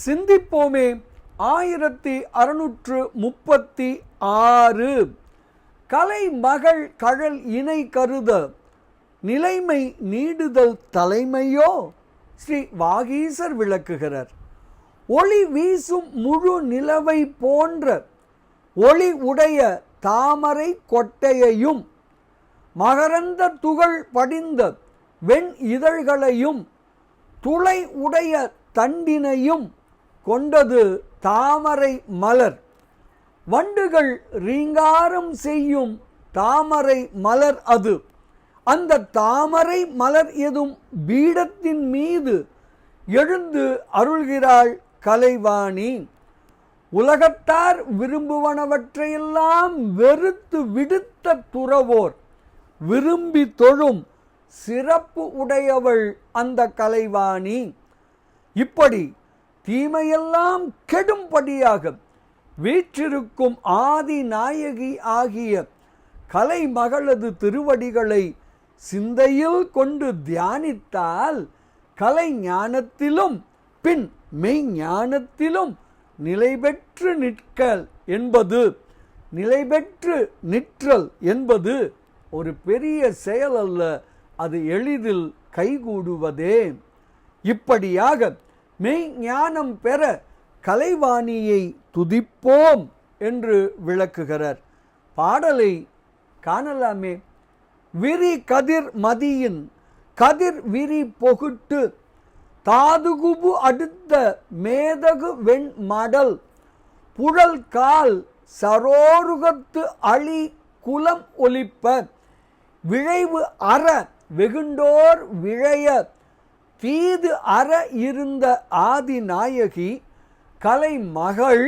சிந்திப்போமே. 1636 கலைமகள் கழல் இணை கருத நிலைமை நீடுதல் தலைமையோ. ஸ்ரீ வாகீசர் விளக்குகிறார். ஒளி வீசும் முழு நிலவை போன்ற ஒளி உடைய தாமரை கொட்டையையும் மகரந்த துகள் படிந்த வெண் இதழ்களையும் துளை உடைய தண்டினையும் கொண்டது தாமரை மலர். வண்டுகள் ரீங்காரம் செய்யும் தாமரை மலர் அது. அந்த தாமரை மலர் எதும் பீடத்தின் மீது எழுந்து அருள்கிறாள் கலைவாணி. உலகத்தார் விரும்புவனவற்றையெல்லாம் வெறுத்து விடுத்த துறவோர் விரும்பி தொழும் சிறப்பு உடையவள் அந்த கலைவாணி. இப்படி தீமையெல்லாம் கெடும்படியாக வீற்றிருக்கும் ஆதி நாயகி ஆகிய கலைமகளது திருவடிகளை சிந்தையில் கொண்டு தியானித்தால் கலை ஞானத்திலும் பின் மெய்ஞானத்திலும் நிலை பெற்று நிற்றல் என்பது ஒரு பெரிய செயல் அல்ல, அது எளிதில் கைகூடுவதே. இப்படியாக மெய்ஞானம் பெற கலைவாணியை துதிப்போம் என்று விளக்குகிறார். பாடலை காணலாமே. விரி கதிர் மதியின் கதிர் விரி பொகுட்டு தாதுகுபு அடுத்த மேதகு வெண் மடல் புழல் கால் சரோருகத்து அழி குலம் ஒலிப்ப விழைவு அற வெகுண்டோர் விழைய தீது அற இருந்த ஆதி நாயகி கலை மகள்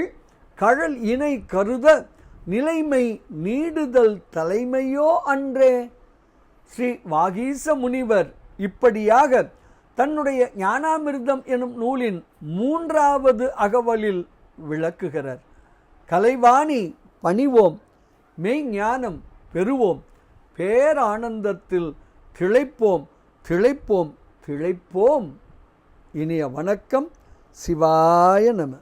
கழல் இணை கருத நிலைமை நீடுதல் தலைமையோ அன்றே. ஸ்ரீ வாகீச முனிவர் இப்படியாக தன்னுடைய ஞானாமிர்தம் எனும் நூலின் 3வது அகவலில் விளக்குகிறார். கலைவாணி பணிவோம், மெய்ஞானம் பெறுவோம், பேரானந்தத்தில் திளைப்போம் திளைப்போம் திளைப்போம். இனிய வணக்கம். சிவாய நம.